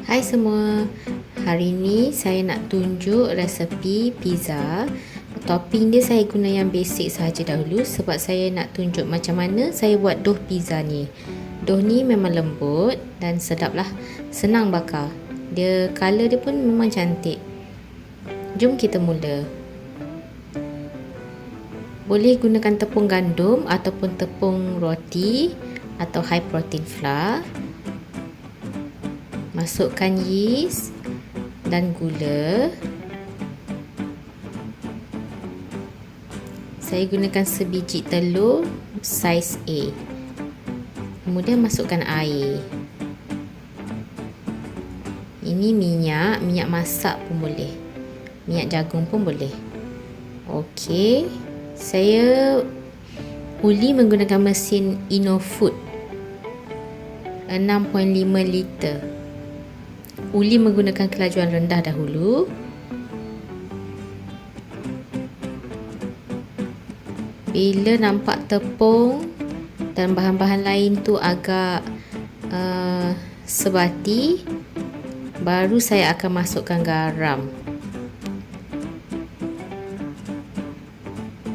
Hai semua, hari ni saya nak tunjuk resepi pizza. Topping dia saya guna yang basic sahaja dahulu sebab saya nak tunjuk macam mana saya buat dough pizza ni. Dough ni memang lembut dan sedap lah, senang bakar. Dia colour dia pun memang cantik. Jom kita mula. Boleh gunakan tepung gandum ataupun tepung roti atau high protein flour. Masukkan yeast dan gula. Saya gunakan sebiji telur saiz A. Kemudian masukkan air. Ini minyak masak pun boleh. Minyak jagung pun boleh. Okey. Saya uli menggunakan mesin InnoFood 6.5 liter. Uli menggunakan kelajuan rendah dahulu. Bila nampak tepung dan bahan-bahan lain tu agak sebati, baru saya akan masukkan garam.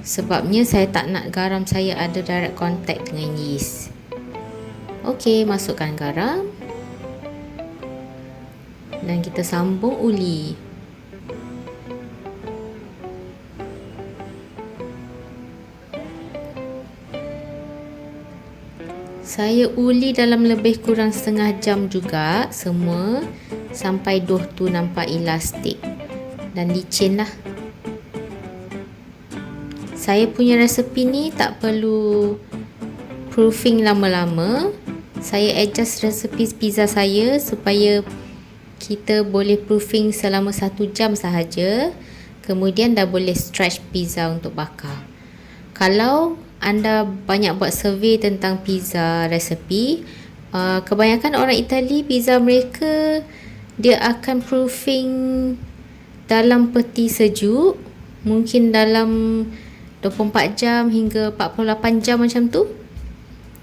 Sebabnya saya tak nak garam saya ada direct contact dengan yeast. Okey, masukkan garam. Dan kita sambung uli. Saya uli dalam lebih kurang setengah jam juga semua sampai dough tu nampak elastik dan licin lah. Saya punya resepi ni tak perlu proofing lama-lama. Saya adjust resepi pizza saya supaya kita boleh proofing selama 1 jam sahaja. Kemudian dah boleh stretch pizza untuk bakar. Kalau anda banyak buat survey tentang pizza resepi, kebanyakan orang Itali pizza mereka dia akan proofing dalam peti sejuk, mungkin dalam 24 jam hingga 48 jam macam tu.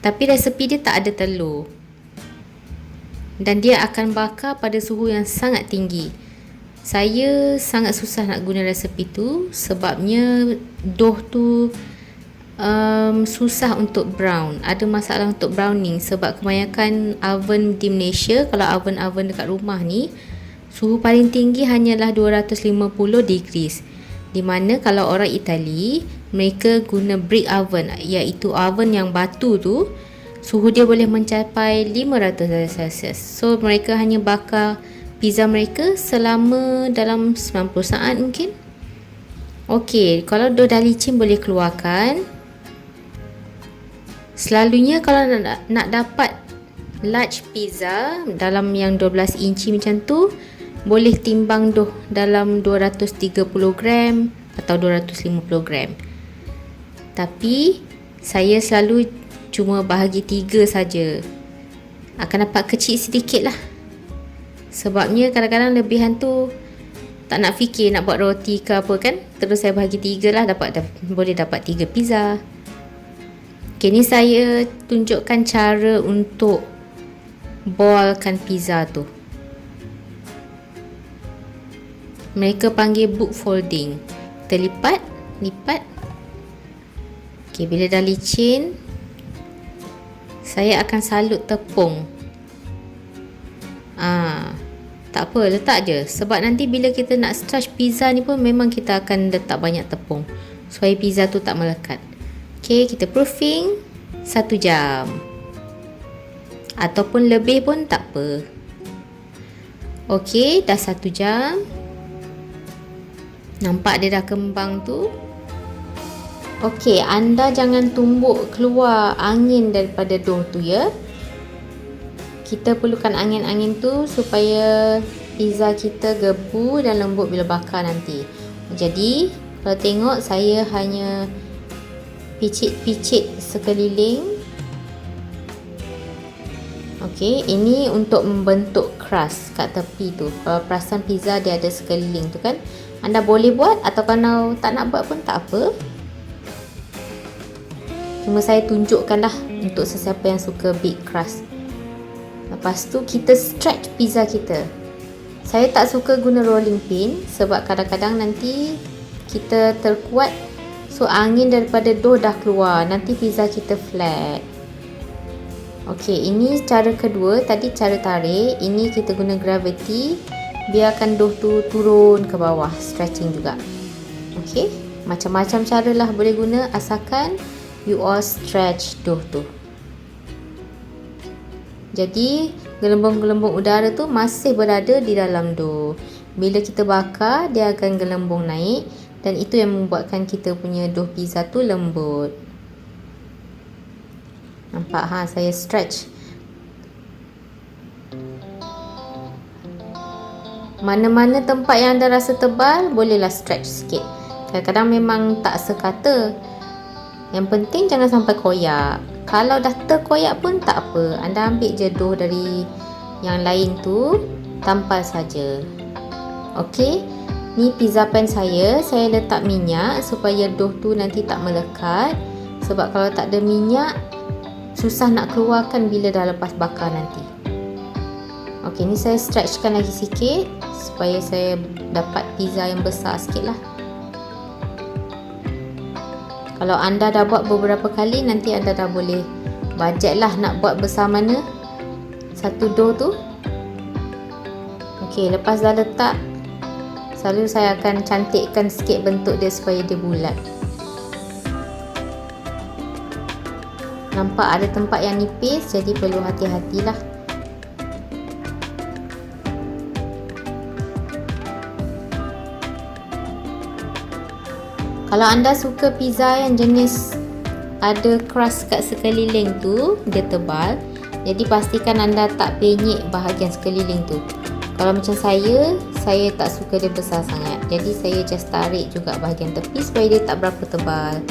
Tapi resepi dia tak ada telur. Dan dia akan bakar pada suhu yang sangat tinggi. Saya sangat susah nak guna resepi tu sebabnya dough tu susah untuk brown. Ada masalah untuk browning sebab kebanyakan oven di Malaysia, kalau oven-oven dekat rumah ni, suhu paling tinggi hanyalah 250 degrees. Di mana kalau orang Itali, mereka guna brick oven, iaitu oven yang batu tu, suhu dia boleh mencapai 500 Celsius. So mereka hanya bakar pizza mereka selama dalam 90 saat mungkin. Okey, kalau dough dah licin boleh keluarkan. Selalunya kalau nak dapat large pizza dalam yang 12 inci macam tu, boleh timbang dough dalam 230 gram atau 250 gram. Tapi saya selalu cuma bahagi 3 saja. Akan dapat kecil sedikit lah. Sebabnya kadang-kadang lebihan tu tak nak fikir nak buat roti ke apa kan. Terus saya bahagi 3 lah, boleh dapat 3 pizza. Okay, ni saya tunjukkan cara untuk ballkan pizza tu. Mereka panggil book folding. Kita lipat. Okey, bila dah licin, saya akan salut tepung. Tak apa, letak je. Sebab nanti bila kita nak stretch pizza ni pun memang kita akan letak banyak tepung supaya pizza tu tak melekat. Okey, kita proofing 1 jam. Ataupun lebih pun tak apa. Okey, dah 1 jam. Nampak dia dah kembang tu. Okey, anda jangan tumbuk keluar angin daripada dough tu ya. Kita perlukan angin-angin tu supaya pizza kita gebu dan lembut bila bakar nanti. Jadi, kalau tengok saya hanya picit-picit sekeliling. Okey, ini untuk membentuk crust kat tepi tu. Kalau perasan pizza dia ada sekeliling tu kan. Anda boleh buat atau kalau tak nak buat pun tak apa. Cuma saya tunjukkan lah untuk sesiapa yang suka bake crust. Lepas tu kita stretch pizza kita. Saya tak suka guna rolling pin sebab kadang-kadang nanti kita terkuat, so angin daripada dough dah keluar, nanti pizza kita flat. Okey, ini cara kedua. Tadi cara tarik, ini kita guna gravity, biarkan dough tu turun ke bawah, stretching juga. Okey, macam-macam cara lah boleh guna, asalkan you all stretch dough tu. Jadi gelembung-gelembung udara tu masih berada di dalam dough. Bila kita bakar, dia akan gelembung naik, dan itu yang membuatkan kita punya dough pizza tu lembut. Nampak ha, saya stretch. Mana-mana tempat yang anda rasa tebal, bolehlah stretch sikit. Kadang-kadang memang tak sekata. Yang penting jangan sampai koyak. Kalau dah terkoyak pun tak apa. Anda ambil je dough dari yang lain tu, tampal saja. Okey, ni pizza pan saya letak minyak supaya dough tu nanti tak melekat. Sebab kalau tak ada minyak, susah nak keluarkan bila dah lepas bakar nanti. Okey, ni saya stretchkan lagi sikit supaya saya dapat pizza yang besar sikit lah. Kalau anda dah buat beberapa kali, nanti anda dah boleh budget lah nak buat besar mana satu dough tu. Okey, lepas dah letak, selalu saya akan cantikkan sikit bentuk dia supaya dia bulat. Nampak ada tempat yang nipis, jadi perlu hati-hatilah. Kalau anda suka pizza yang jenis ada crust kat sekeliling tu, dia tebal, jadi pastikan anda tak penyek bahagian sekeliling tu. Kalau macam saya tak suka dia besar sangat, jadi saya just tarik juga bahagian tepi supaya dia tak berapa tebal.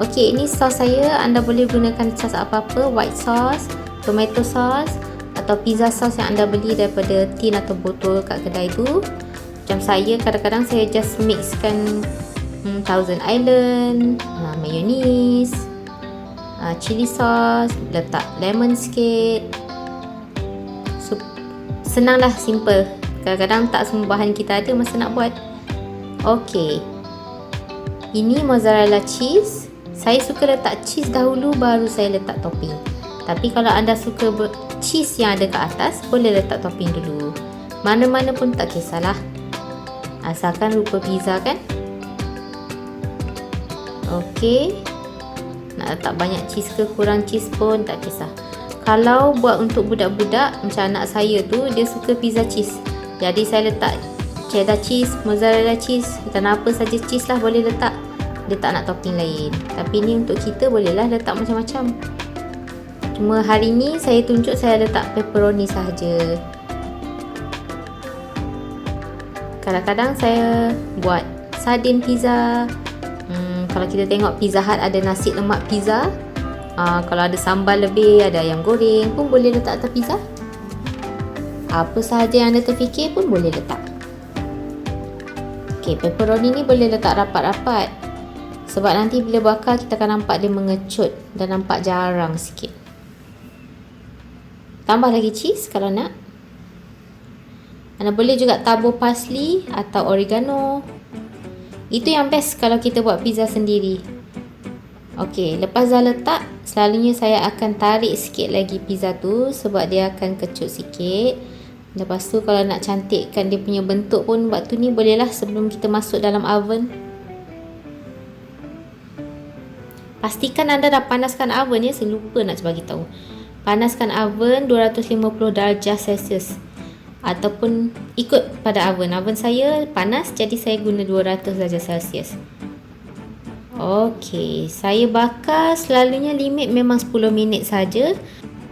Okey, ini sos saya. Anda boleh gunakan sos apa-apa, white sauce, tomato sauce, atau pizza sauce yang anda beli daripada tin atau botol kat kedai tu. Macam saya, kadang-kadang saya just mixkan Thousand Island, mayonnaise, chili sauce, letak lemon sikit. So, senang lah, simple. Kadang-kadang tak semua bahan kita ada masa nak buat. Okey, ini mozzarella cheese. Saya suka letak cheese dahulu, baru saya letak topping. Tapi kalau anda suka cheese yang ada kat atas, boleh letak topping dulu. Mana-mana pun tak kisahlah, asalkan rupa pizza kan. Okey, nak letak banyak cheese ke kurang cheese pun tak kisah. Kalau buat untuk budak-budak macam anak saya tu, dia suka pizza cheese, jadi saya letak cheddar cheese, mozzarella cheese, dan apa saja cheese lah boleh letak. Dia tak nak topping lain. Tapi ni untuk kita bolehlah letak macam-macam. Cuma hari ni saya tunjuk saya letak pepperoni sahaja. Kadang-kadang saya buat sardine pizza. Kalau kita tengok Pizza Hut ada nasi lemak pizza, kalau ada sambal lebih, ada ayam goreng pun boleh letak atas pizza. Apa sahaja yang anda terfikir pun boleh letak. Okey, pepperoni ni boleh letak rapat-rapat, sebab nanti bila bakar kita akan nampak dia mengecut dan nampak jarang sikit. Tambah lagi cheese kalau nak. Anda boleh juga tabur parsley atau oregano. Itu yang best kalau kita buat pizza sendiri. Okey, lepas dah letak, selalunya saya akan tarik sikit lagi pizza tu sebab dia akan kecut sikit. Lepas tu kalau nak cantikkan dia punya bentuk pun waktu ni bolehlah sebelum kita masuk dalam oven. Pastikan anda dah panaskan oven ya, saya lupa nak bagi tahu. Panaskan oven 250 darjah Celsius. Ataupun ikut pada oven. Oven saya panas, jadi saya guna 200 darjah Celsius. Okey, saya bakar selalunya limit memang 10 minit saja.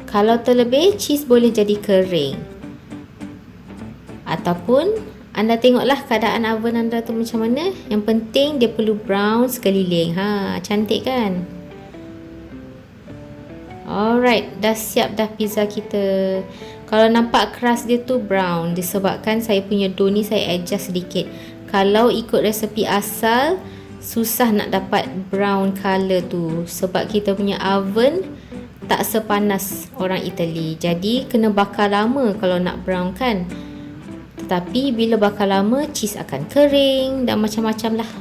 Kalau terlebih, cheese boleh jadi kering. Ataupun anda tengoklah keadaan oven anda tu macam mana. Yang penting dia perlu brown sekeliling. Cantik kan? Alright, dah siap dah pizza kita. Kalau nampak crust dia tu brown, disebabkan saya punya dough ni saya adjust sedikit. Kalau ikut resepi asal, susah nak dapat brown color tu sebab kita punya oven tak sepanas orang Italy. Jadi kena bakar lama kalau nak brown kan. Tetapi bila bakar lama, cheese akan kering dan macam-macam lah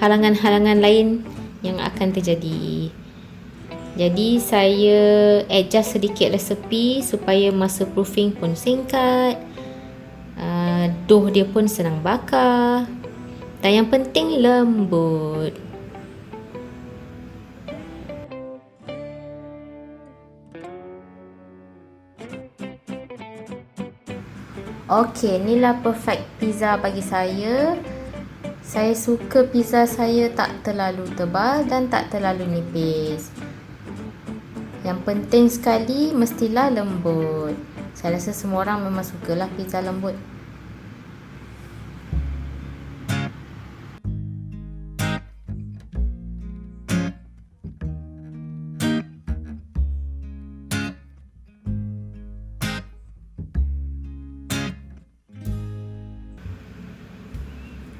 halangan-halangan lain yang akan terjadi. Jadi saya adjust sedikit resepi supaya masa proofing pun singkat. Dough dia pun senang bakar. Dan yang penting lembut. Okey, inilah perfect pizza bagi saya. Saya suka pizza saya tak terlalu tebal dan tak terlalu nipis. Yang penting sekali mestilah lembut. Saya rasa semua orang memang sukalah pizza lembut.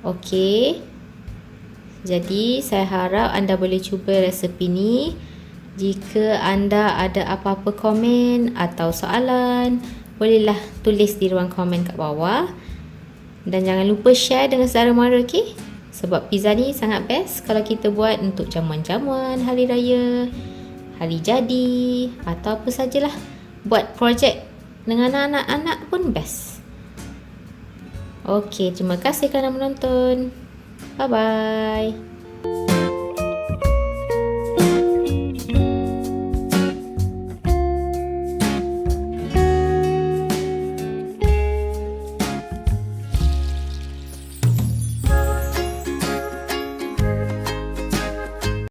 Okey. Jadi saya harap anda boleh cuba resepi ni. Jika anda ada apa-apa komen atau soalan, bolehlah tulis di ruang komen kat bawah. Dan jangan lupa share dengan saudara mara, okey? Sebab pizza ni sangat best kalau kita buat untuk jamuan-jamuan, hari raya, hari jadi atau apa sajalah. Buat projek dengan anak-anak pun best. Okey, terima kasih kerana menonton. Bye-bye.